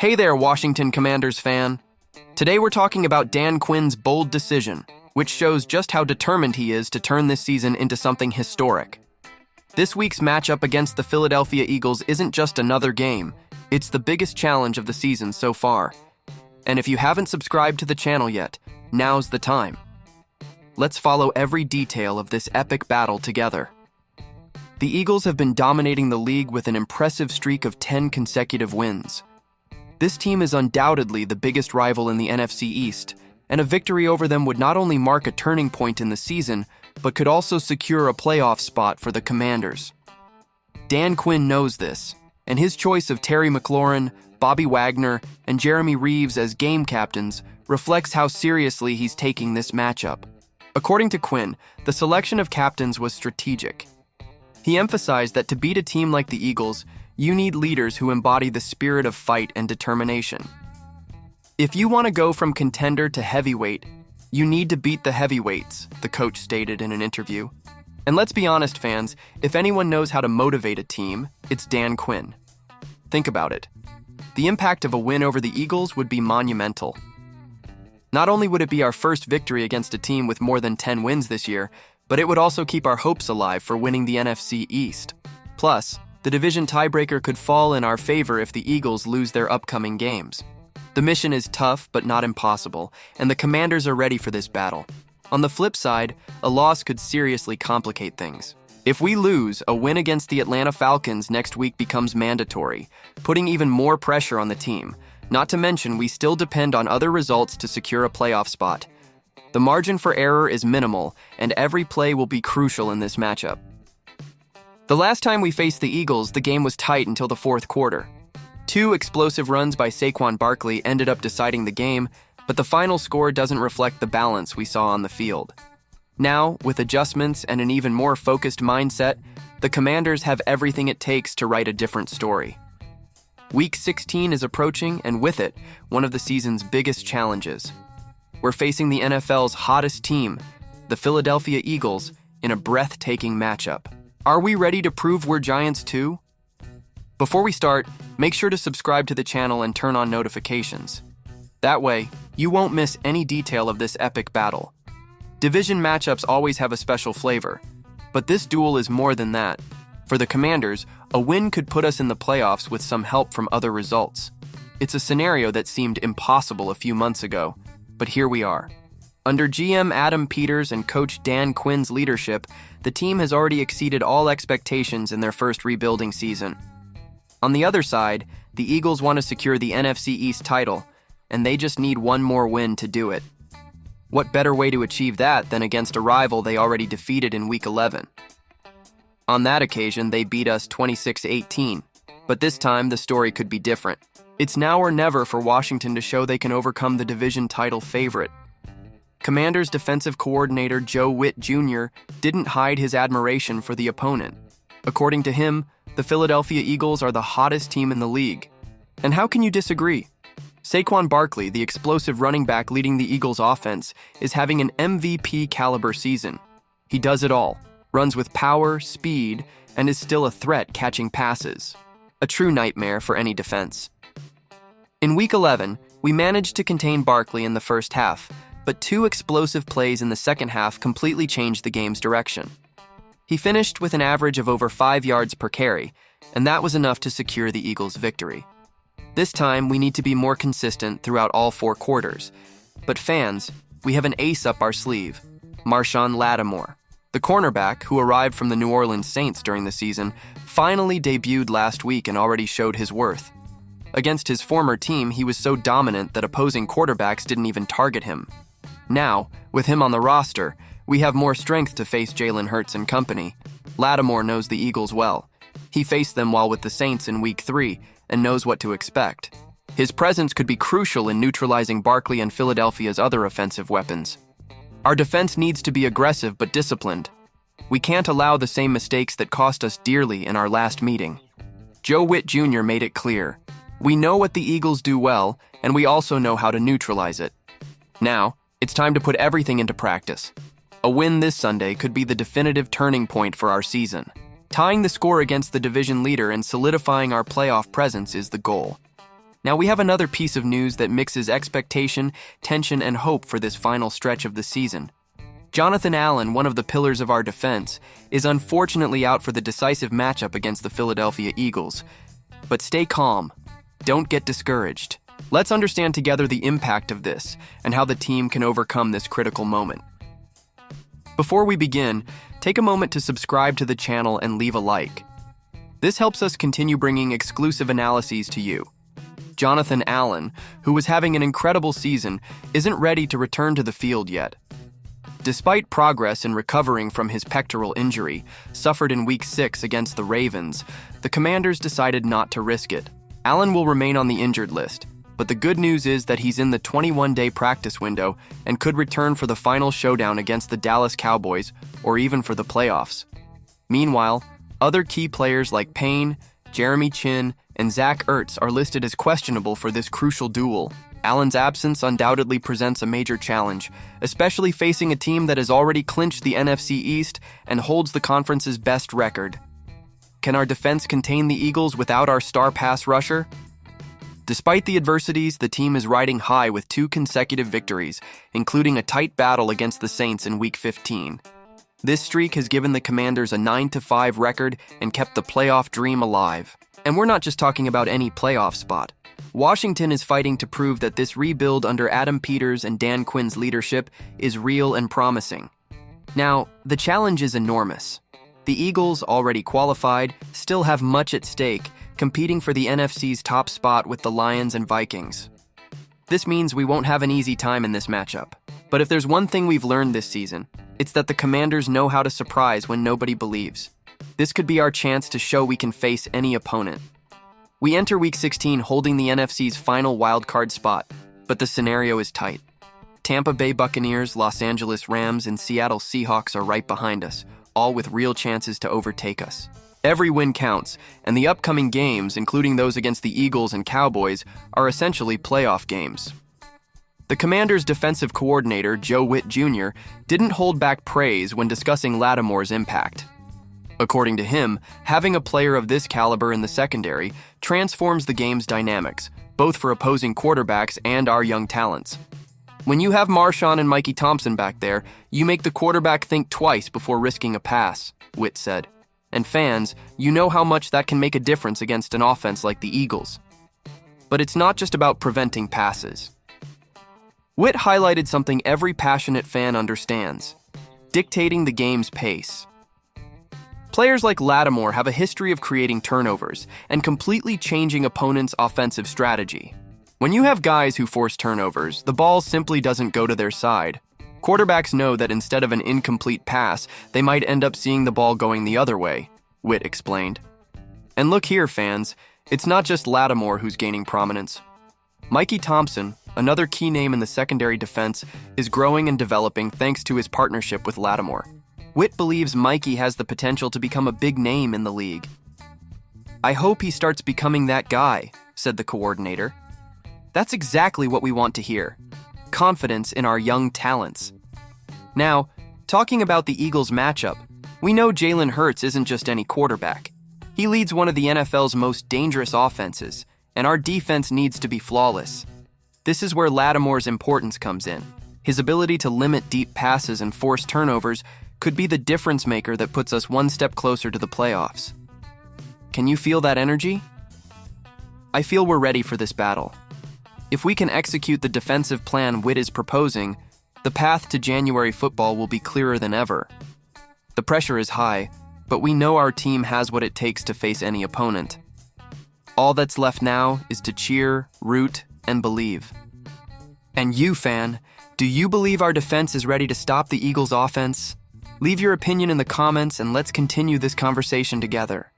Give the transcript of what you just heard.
Hey there, Washington Commanders fan. Today we're talking about Dan Quinn's bold decision, which shows just how determined he is to turn this season into something historic. This week's matchup against the Philadelphia Eagles isn't just another game, it's the biggest challenge of the season so far. And if you haven't subscribed to the channel yet, now's the time. Let's follow every detail of this epic battle together. The Eagles have been dominating the league with an impressive streak of 10 consecutive wins. This team is undoubtedly the biggest rival in the NFC East, and a victory over them would not only mark a turning point in the season, but could also secure a playoff spot for the Commanders. Dan Quinn knows this, and his choice of Terry McLaurin, Bobby Wagner, and Jeremy Reeves as game captains reflects how seriously he's taking this matchup. According to Quinn, the selection of captains was strategic. He emphasized that to beat a team like the Eagles, you need leaders who embody the spirit of fight and determination. If you want to go from contender to heavyweight, you need to beat the heavyweights, the coach stated in an interview. And let's be honest, fans, if anyone knows how to motivate a team, it's Dan Quinn. Think about it. The impact of a win over the Eagles would be monumental. Not only would it be our first victory against a team with more than 10 wins this year, but it would also keep our hopes alive for winning the NFC East. Plus, the division tiebreaker could fall in our favor if the Eagles lose their upcoming games. The mission is tough but not impossible, and the Commanders are ready for this battle. On the flip side, a loss could seriously complicate things. If we lose, a win against the Atlanta Falcons next week becomes mandatory, putting even more pressure on the team. Not to mention, we still depend on other results to secure a playoff spot. The margin for error is minimal, and every play will be crucial in this matchup. The last time we faced the Eagles, the game was tight until the fourth quarter. 2 explosive runs by Saquon Barkley ended up deciding the game, but the final score doesn't reflect the balance we saw on the field. Now, with adjustments and an even more focused mindset, the Commanders have everything it takes to write a different story. Week 16 is approaching, and with it, one of the season's biggest challenges. We're facing the NFL's hottest team, the Philadelphia Eagles, in a breathtaking matchup. Are we ready to prove we're Giants too? Before we start, make sure to subscribe to the channel and turn on notifications. That way, you won't miss any detail of this epic battle. Division matchups always have a special flavor, but this duel is more than that. For the Commanders, a win could put us in the playoffs with some help from other results. It's a scenario that seemed impossible a few months ago, but here we are. Under GM Adam Peters and coach Dan Quinn's leadership, the team has already exceeded all expectations in their first rebuilding season. On the other side, the Eagles want to secure the NFC East title, and they just need one more win to do it. What better way to achieve that than against a rival they already defeated in Week 11? On that occasion, they beat us 26-18, but this time the story could be different. It's now or never for Washington to show they can overcome the division title favorite. Commanders defensive coordinator Joe Witt Jr. didn't hide his admiration for the opponent. According to him, the Philadelphia Eagles are the hottest team in the league. And how can you disagree? Saquon Barkley, the explosive running back leading the Eagles' offense, is having an MVP-caliber season. He does it all, runs with power, speed, and is still a threat catching passes. A true nightmare for any defense. In Week 11, we managed to contain Barkley in the first half, but 2 explosive plays in the second half completely changed the game's direction. He finished with an average of over 5 yards per carry, and that was enough to secure the Eagles' victory. This time, we need to be more consistent throughout all 4 quarters. But fans, we have an ace up our sleeve, Marshon Lattimore. The cornerback, who arrived from the New Orleans Saints during the season, finally debuted last week and already showed his worth. Against his former team, he was so dominant that opposing quarterbacks didn't even target him. Now, with him on the roster, we have more strength to face Jalen Hurts and company. Lattimore knows the Eagles well. He faced them while with the Saints in Week 3 and knows what to expect. His presence could be crucial in neutralizing Barkley and Philadelphia's other offensive weapons. Our defense needs to be aggressive but disciplined. We can't allow the same mistakes that cost us dearly in our last meeting. Joe Witt Jr. made it clear. We know what the Eagles do well, and we also know how to neutralize it. Now, it's time to put everything into practice. A win this Sunday could be the definitive turning point for our season. Tying the score against the division leader and solidifying our playoff presence is the goal. Now we have another piece of news that mixes expectation, tension, and hope for this final stretch of the season. Jonathan Allen, one of the pillars of our defense, is unfortunately out for the decisive matchup against the Philadelphia Eagles. But stay calm. Don't get discouraged. Let's understand together the impact of this and how the team can overcome this critical moment. Before we begin, take a moment to subscribe to the channel and leave a like. This helps us continue bringing exclusive analyses to you. Jonathan Allen, who was having an incredible season, isn't ready to return to the field yet. Despite progress in recovering from his pectoral injury, suffered in Week 6 against the Ravens, the Commanders decided not to risk it. Allen will remain on the injured list, but the good news is that he's in the 21-day practice window and could return for the final showdown against the Dallas Cowboys or even for the playoffs. Meanwhile, other key players like Payne, Jeremy Chin, and Zach Ertz are listed as questionable for this crucial duel. Allen's absence undoubtedly presents a major challenge, especially facing a team that has already clinched the NFC East and holds the conference's best record. Can our defense contain the Eagles without our star pass rusher? Despite the adversities, the team is riding high with 2 consecutive victories, including a tight battle against the Saints in Week 15. This streak has given the Commanders a 9-5 record and kept the playoff dream alive. And we're not just talking about any playoff spot. Washington is fighting to prove that this rebuild under Adam Peters and Dan Quinn's leadership is real and promising. Now, the challenge is enormous. The Eagles, already qualified, still have much at stake, competing for the NFC's top spot with the Lions and Vikings. This means we won't have an easy time in this matchup. But if there's one thing we've learned this season, it's that the Commanders know how to surprise when nobody believes. This could be our chance to show we can face any opponent. We enter Week 16 holding the NFC's final wildcard spot, but the scenario is tight. Tampa Bay Buccaneers, Los Angeles Rams, and Seattle Seahawks are right behind us, all with real chances to overtake us. Every win counts, and the upcoming games, including those against the Eagles and Cowboys, are essentially playoff games. The Commanders' defensive coordinator, Joe Witt Jr., didn't hold back praise when discussing Lattimore's impact. According to him, having a player of this caliber in the secondary transforms the game's dynamics, both for opposing quarterbacks and our young talents. When you have Marshawn and Mikey Thompson back there, you make the quarterback think twice before risking a pass, Witt said. And fans, you know how much that can make a difference against an offense like the Eagles. But it's not just about preventing passes. Witt highlighted something every passionate fan understands: dictating the game's pace. Players like Lattimore have a history of creating turnovers and completely changing opponents' offensive strategy. When you have guys who force turnovers, the ball simply doesn't go to their side. Quarterbacks know that instead of an incomplete pass, they might end up seeing the ball going the other way, Witt explained. And look here, fans, it's not just Lattimore who's gaining prominence. Mikey Thompson, another key name in the secondary defense, is growing and developing thanks to his partnership with Lattimore. Witt believes Mikey has the potential to become a big name in the league. "I hope he starts becoming that guy," said the coordinator. That's exactly what we want to hear. Confidence in our young talents. Now, talking about the Eagles matchup, we know Jalen Hurts isn't just any quarterback. He leads one of the NFL's most dangerous offenses, and our defense needs to be flawless. This is where Lattimore's importance comes in. His ability to limit deep passes and force turnovers could be the difference maker that puts us one step closer to the playoffs. Can you feel that energy? I feel we're ready for this battle. If we can execute the defensive plan Witt is proposing, the path to January football will be clearer than ever. The pressure is high, but we know our team has what it takes to face any opponent. All that's left now is to cheer, root, and believe. And you, fan, do you believe our defense is ready to stop the Eagles' offense? Leave your opinion in the comments and let's continue this conversation together.